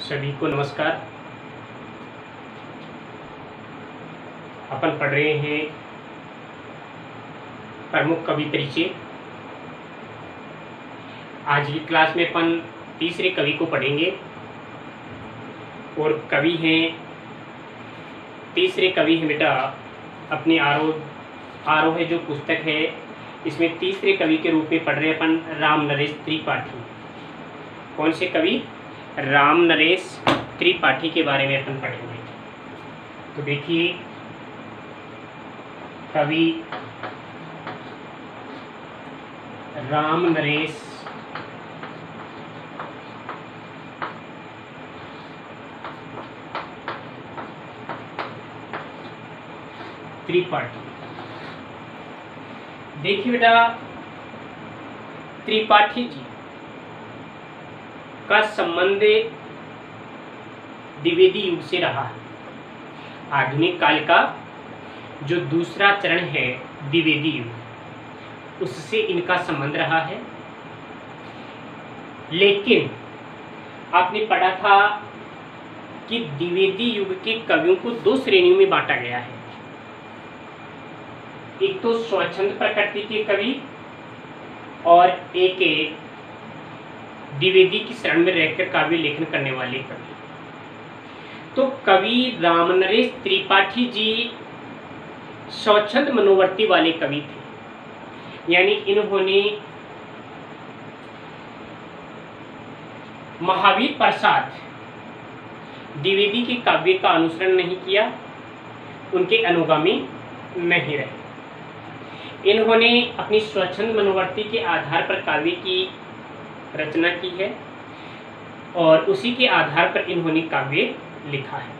सभी को नमस्कार। अपन पढ़ रहे हैं प्रमुख कवि परिचय। आज की क्लास में अपन तीसरे कवि को पढ़ेंगे और कवि हैं, तीसरे कवि हैं बेटा अपनी आरोह जो पुस्तक है इसमें तीसरे कवि के रूप में पढ़ रहे हैं अपन राम नरेश त्रिपाठी। कौन से कवि? राम नरेश त्रिपाठी के बारे में अपन पढ़ेंगे। तो देखिए, कवि राम नरेश त्रिपाठी। देखिए बेटा, त्रिपाठी जी का संबंध द्विवेदी युग से रहा है। आधुनिक काल का जो दूसरा चरण है द्विवेदी युग, उससे इनका संबंध रहा है। लेकिन आपने पढ़ा था कि द्विवेदी युग के कवियों को दो श्रेणियों में बांटा गया है। एक तो स्वच्छंद प्रकृति के कवि और एक द्विवेदी की शरण में रहकर काव्य लेखन करने वाले कवि। तो कवि रामनरेश त्रिपाठी जी स्वच्छंद मनोवर्ती वाले कवि थे, यानी इन्होंने महावीर प्रसाद द्विवेदी के काव्य का अनुसरण नहीं किया, उनके अनुगामी नहीं रहे। इन्होंने अपनी स्वच्छंद मनोवर्ती के आधार पर काव्य की रचना की है और उसी के आधार पर इन्होंने काव्य लिखा है।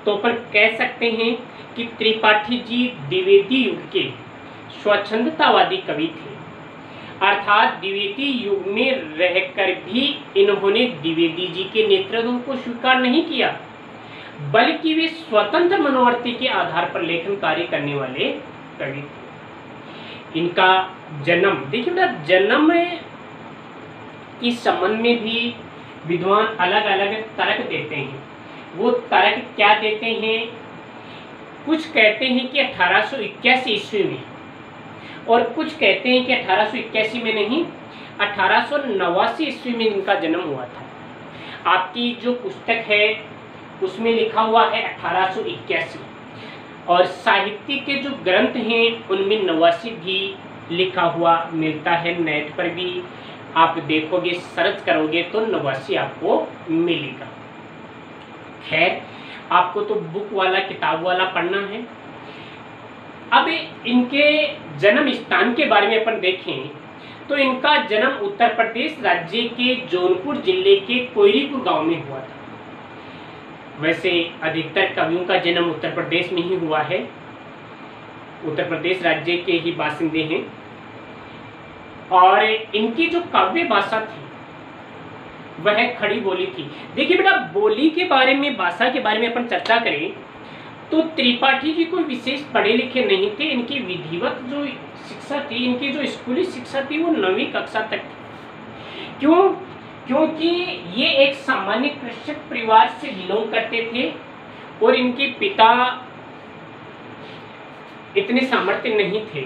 तो अपन कह सकते हैं कि त्रिपाठी जी द्विवेदी युग के स्वच्छंदतावादी कवि थे, अर्थात द्विवेदी युग में रहकर भी इन्होंने द्विवेदी जी के नेतृत्व को स्वीकार नहीं किया, बल्कि वे स्वतंत्र मनोवर्ती के आधार पर लेखन कार्य करने वाले कवि थे। इनका जन्म देखिए बेटा, जन्म के संबंध में भी विद्वान अलग अलग तर्क देते हैं। वो तर्क क्या देते हैं? कुछ कहते हैं कि 1881 ईस्वी में, और कुछ कहते हैं कि 1881 में नहीं, 1889 ईस्वी में इनका जन्म हुआ था। आपकी जो पुस्तक है उसमें लिखा हुआ है 1881, और साहित्य के जो ग्रंथ हैं उनमें 89 भी लिखा हुआ मिलता है। नेट पर भी आप देखोगे, सर्च करोगे तो 89 आपको मिलेगा। खैर, आपको तो बुक वाला, किताब वाला पढ़ना है। अब इनके जन्म स्थान के बारे में अपन देखें तो इनका जन्म उत्तर प्रदेश राज्य के जौनपुर जिले के कोयरीपुर गांव में हुआ था। वैसे अधिकतर कवियों का जन्म उत्तर प्रदेश में ही हुआ है, उत्तर प्रदेश राज्य के ही बासिंदे हैं। और इनकी जो काव्य भाषा थी वह खड़ी बोली थी। देखिए बेटा, बोली के बारे में, भाषा के बारे में अपन चर्चा करें तो त्रिपाठी जी कोई विशेष पढ़े लिखे नहीं थे। इनकी विधिवत जो शिक्षा थी, इनकी जो स्कूली शिक्षा थी, वो 9वीं कक्षा तक थी। क्यों? क्योंकि ये एक सामान्य कृषक परिवार से बिलोंग करते थे और इनके पिता इतने सामर्थ्य नहीं थे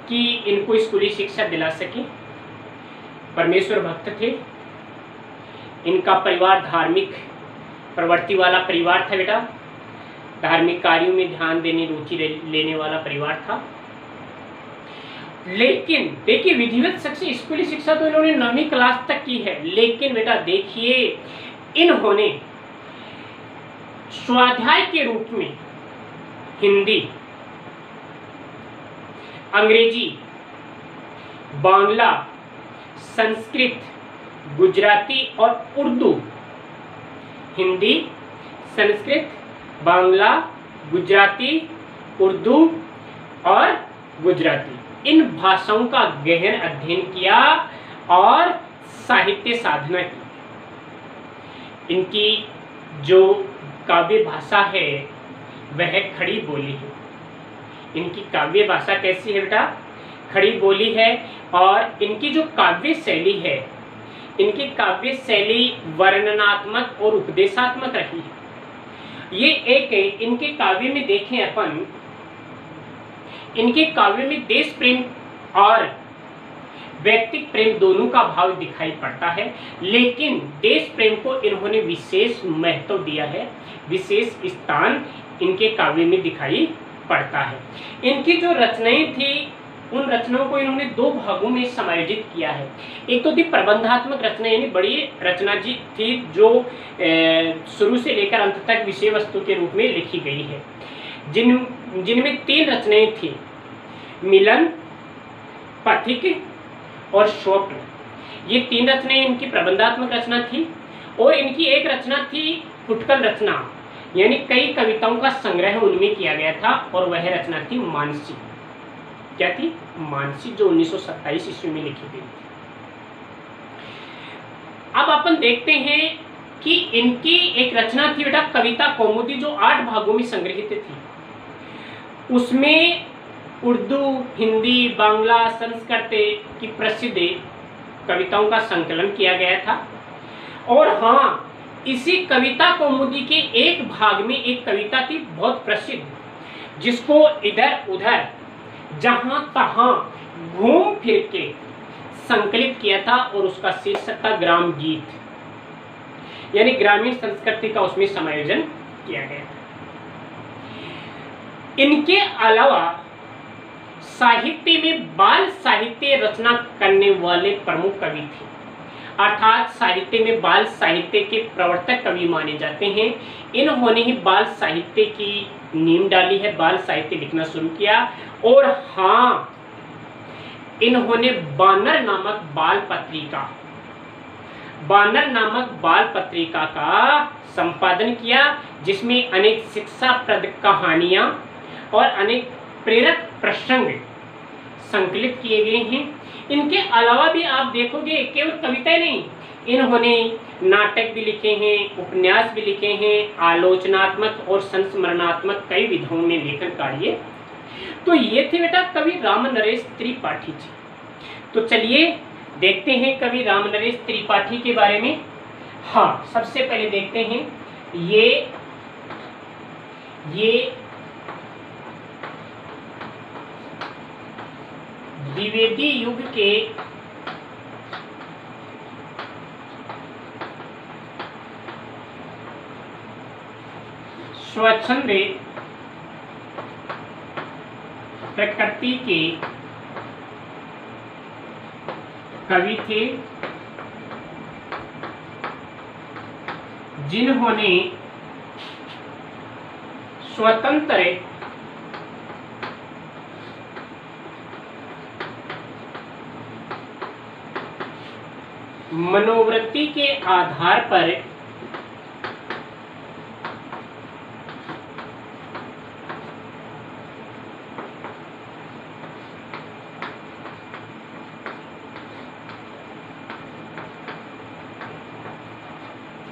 कि इनको स्कूली शिक्षा दिला सके। परमेश्वर भक्त थे। इनका परिवार धार्मिक प्रवृत्ति वाला परिवार था बेटा, धार्मिक कार्यों में ध्यान देने, रुचि लेने वाला परिवार था। लेकिन देखिए, विधिवत शिक्षा, स्कूली शिक्षा तो इन्होंने 9वीं क्लास तक की है। लेकिन बेटा देखिए, इन्होंने स्वाध्याय के रूप में हिंदी, अंग्रेजी, बांग्ला, संस्कृत, गुजराती और उर्दू, हिंदी, संस्कृत, बांग्ला, गुजराती, उर्दू और गुजराती, इन भाषाओं का गहन अध्ययन किया और साहित्य साधना की। इनकी जो काव्य भाषा है वह खड़ी बोली है। इनकी काव्य भाषा कैसी है बेटा? खड़ी बोली है। और इनकी जो काव्य शैली है इनकी काव्य शैली वर्णनात्मक और उपदेशात्मक रही है। ये एक इनके काव्य में देखें अपन, इनके काव्य में देश प्रेम और व्यक्तिक प्रेम दोनों का भाव दिखाई पड़ता है, लेकिन देश प्रेम को इन्होंने विशेष महत्व दिया है, विशेष स्थान इनके काव्य में दिखाई पड़ता है। इनकी जो रचनाएं थी उन रचनाओं को इन्होंने दो भागों में समायोजित किया है। एक तो थी प्रबंधात्मक रचना, यानी बड़ी रचना जी थी जो शुरू से लेकर अंत तक विषय वस्तु के रूप में लिखी गई है, जिनमें 3 रचनाएं थी, मिलन, पथिक और स्वप्न। ये 3 रचनाएं इनकी प्रबंधात्मक रचना थी। और इनकी एक रचना थी फुटकल रचना, यानी कई कविताओं का संग्रह उनमें किया गया था, और वह रचना थी मानसी। क्या थी? मानसी, जो 1927 ईस्वी में लिखी गई थी। अब अपन देखते हैं कि इनकी एक रचना थी बेटा कविता कौमुदी, जो 8 भागों में संग्रहित थी। उसमें उर्दू, हिंदी, बांग्ला, संस्कृत की प्रसिद्ध कविताओं का संकलन किया गया था। और हाँ, इसी कविता कौमुदी के एक भाग में एक कविता थी बहुत प्रसिद्ध, जिसको इधर उधर जहां तहां घूम फिर के संकलित किया था, और उसका शीर्षक था ग्राम गीत, यानी ग्रामीण संस्कृति का उसमें समायोजन किया गया था। इनके अलावा साहित्य में बाल साहित्य रचना करने वाले प्रमुख कवि थे, अर्थात साहित्य में बाल साहित्य के प्रवर्तक कवि माने जाते हैं। इन्होंने ही बाल साहित्य की नींव डाली है, बाल साहित्य लिखना शुरू किया। और हाँ, इन्होंने बानर नामक बाल पत्रिका का संपादन किया, जिसमें अनेक शिक्षाप्रद कहानियां और अनेक प्रेरक प्रसंग संकलित किए गए हैं। इनके अलावा भी आप देखोगे केवल कविताएं नहीं, इन्होंने नाटक भी लिखे हैं, उपन्यास भी लिखे हैं, आलोचनात्मक और संस्मरणात्मक कई विधाओं में लेखन कार्य। तो ये थे बेटा कवि रामनरेश त्रिपाठी जी। तो चलिए देखते हैं कवि रामनरेश त्रिपाठी के बारे में। हाँ, सबसे पहले देखते हैं ये द्विवेदी युग के स्वच्छंद प्रकृति के कवि थे, जिन्होंने स्वतंत्र मनोवृत्ति के आधार पर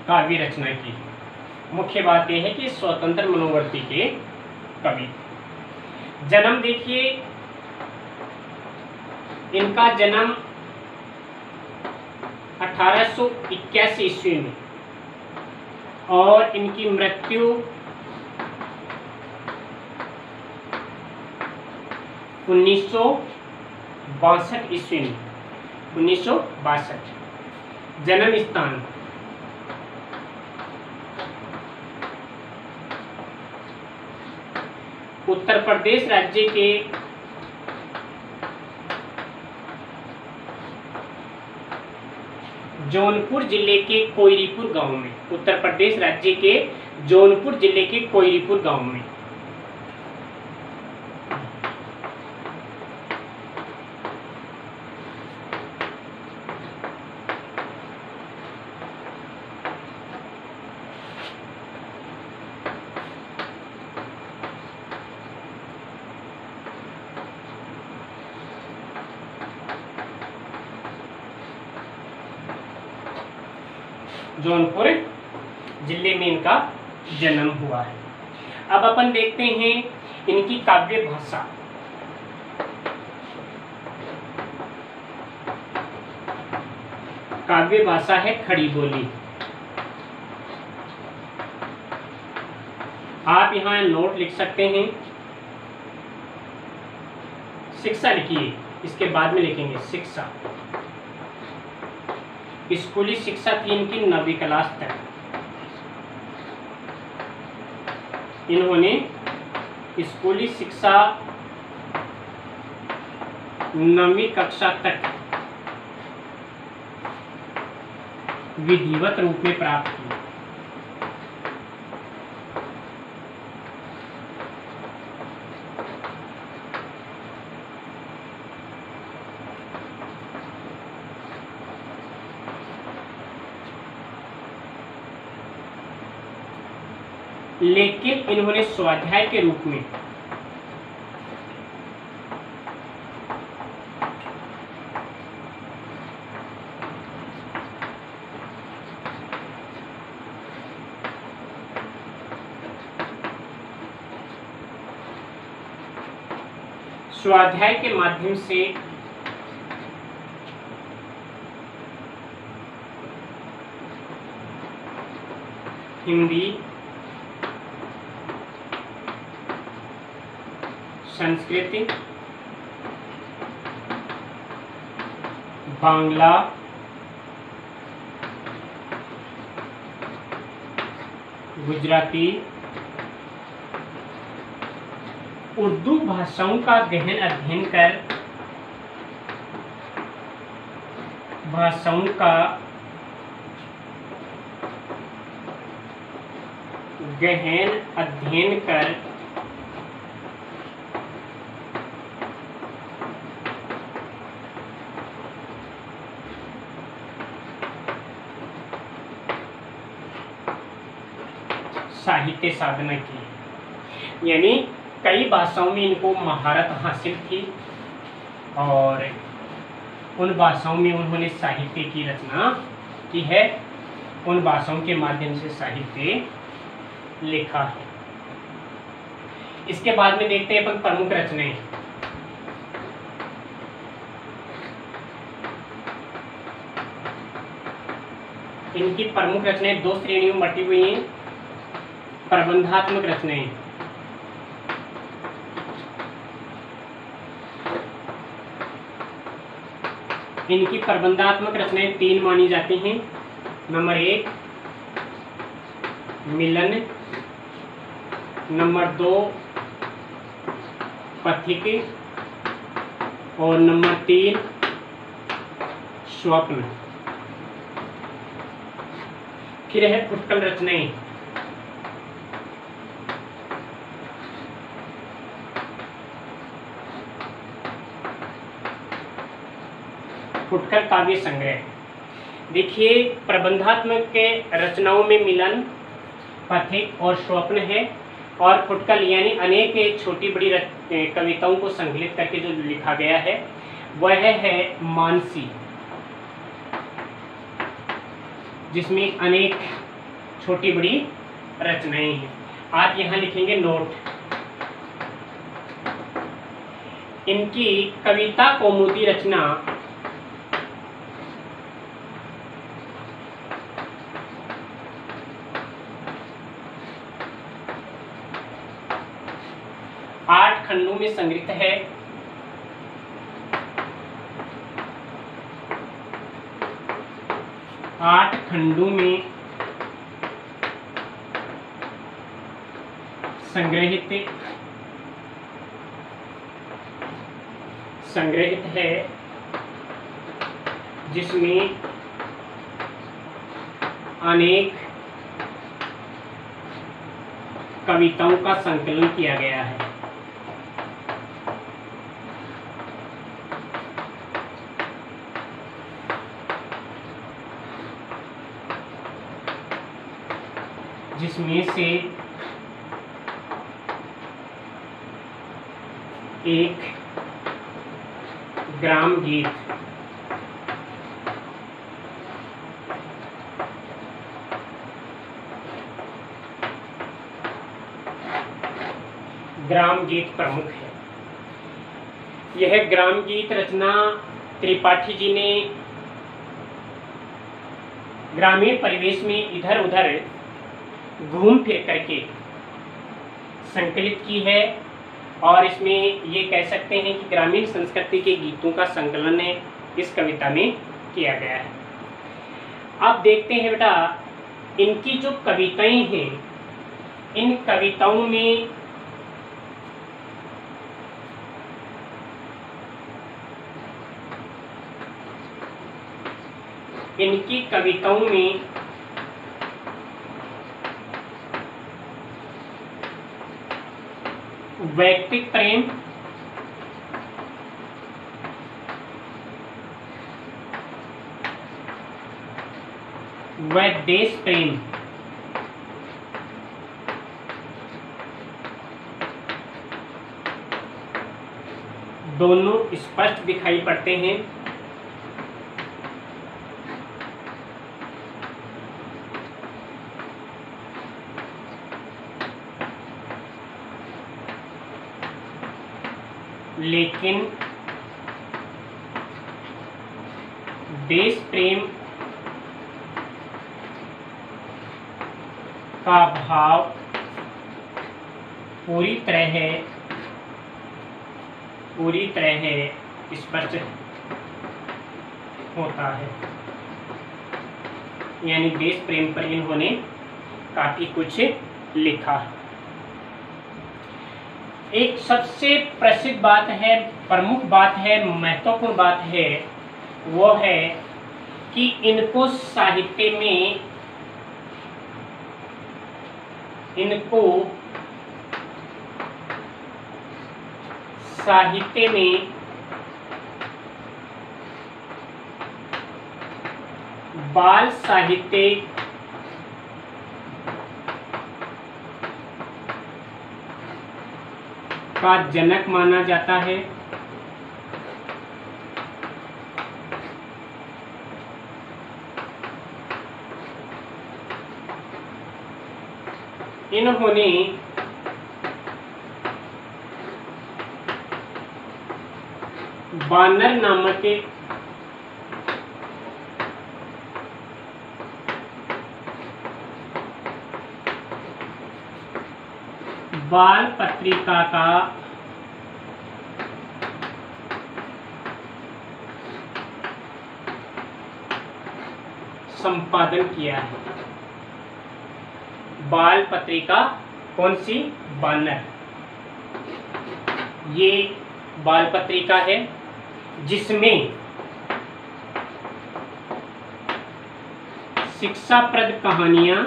काव्य रचना की। मुख्य बात यह है कि स्वतंत्र मनोवृत्ति के कवि। जन्म देखिए, इनका जन्म 1881 ईस्वी में, और इनकी मृत्यु 1962 ईस्वी में। 1962। जन्म स्थान उत्तर प्रदेश राज्य के जौनपुर जिले के कोयरीपुर गांव में। उत्तर प्रदेश राज्य के जौनपुर जिले के कोयरीपुर गांव में। जौनपुर जिले में इनका जन्म हुआ है। अब अपन देखते हैं इनकी काव्य भाषा। काव्य भाषा है खड़ी बोली। आप यहाँ नोट लिख सकते हैं। शिक्षा लिखिए, इसके बाद में लिखेंगे शिक्षा। स्कूली शिक्षा थी इनकी 9वीं क्लास तक। इन्होंने स्कूली शिक्षा 9वीं कक्षा तक विधिवत रूप में प्राप्त की। लेकिन इन्होंने स्वाध्याय के रूप में स्वाध्याय के माध्यम से हिंदी, संस्कृत, बांग्ला, गुजराती, उर्दू भाषाओं का गहन अध्ययन कर साहित्य साधना की। यानी कई भाषाओं में इनको महारत हासिल थी और उन भाषाओं में उन्होंने साहित्य की रचना की है, उन भाषाओं के माध्यम से साहित्य लिखा है। इसके बाद में देखते हैं अपन प्रमुख रचनाएं। इनकी प्रमुख रचनाएं 2 श्रेणियों में बटी हुई हैं। प्रबंधात्मक रचनाएं, इनकी प्रबंधात्मक रचनाएं 3 मानी जाती हैं। नंबर 1 मिलन, नंबर 2 पथिक और नंबर 3 स्वप्न। फिर है फुटकल रचनाएं। फुटकर काव्य संग्रह। देखिए, प्रबंधात्मक के रचनाओं में मिलन, पथिक और स्वप्न है, और फुटकल यानी अनेक छोटी बड़ी कविताओं को संकलित करके जो लिखा गया है वह है मानसी, जिसमें अनेक छोटी बड़ी रचनाएं हैं। आप यहाँ लिखेंगे नोट। इनकी कविता कौमुदी रचना आठ खंडों में संग्रहित है। आठ खंडों में संग्रहित है, जिसमें अनेक कविताओं का संकलन किया गया है। जिसमें से एक ग्राम गीत, ग्राम गीत प्रमुख है। यह ग्राम गीत रचना त्रिपाठी जी ने ग्रामीण परिवेश में इधर उधर घूम फिर करके संकलित की है, और इसमें ये कह सकते हैं कि ग्रामीण संस्कृति के गीतों का संकलन इस कविता में किया गया है। अब देखते हैं बेटा, इनकी जो कविताएं हैं, इन कविताओं में वैयक्तिक प्रेम, व देश प्रेम दोनों स्पष्ट दिखाई पड़ते हैं। लेकिन देश प्रेम का भाव पूरी तरह स्पष्ट होता है। यानी देश प्रेम पर इन्होंने काफी कुछ लिखा है। एक सबसे प्रसिद्ध बात है, प्रमुख बात है, महत्वपूर्ण बात है, वो है कि इनको साहित्य में बाल साहित्य का जनक माना जाता है। इन्होंने बानर नामक बाल पत्रिका का संपादन किया है। बाल पत्रिका कौन सी? बानर। ये बाल पत्रिका है जिसमें शिक्षाप्रद कहानियां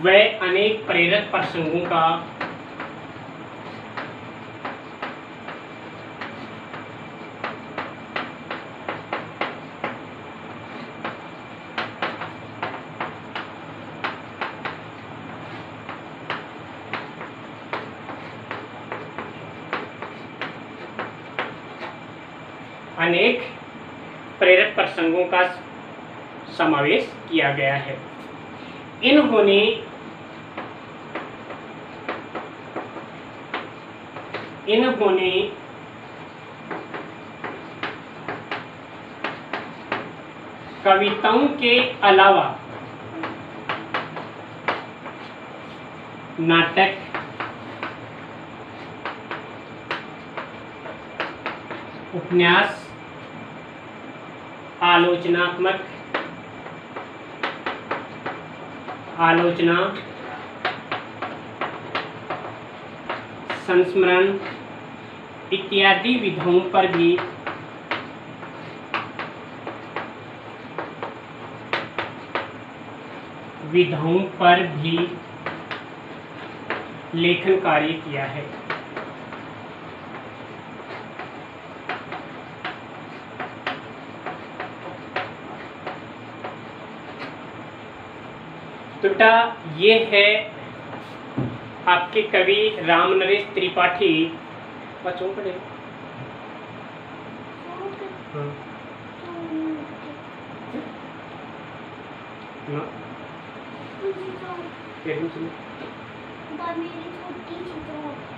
व अनेक प्रेरक प्रसंगों का अनेक प्रेरक प्रसंगों का समावेश किया गया है। इन्होंने कविताओं के अलावा नाटक, उपन्यास, आलोचना, संस्मरण इत्यादि विधाओं पर भी लेखन कार्य किया है। तो बेटा ये है आपके कवि रामनरेश त्रिपाठी। बच्चों पढ़े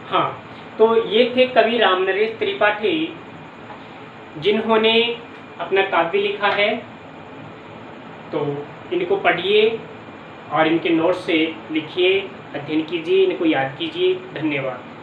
हाँ, तो ये थे कवि रामनरेश त्रिपाठी, जिन्होंने अपना काव्य लिखा है। तो इनको पढ़िए और इनके नोट्स से लिखिए, अध्ययन कीजिए, इनको याद कीजिए। धन्यवाद।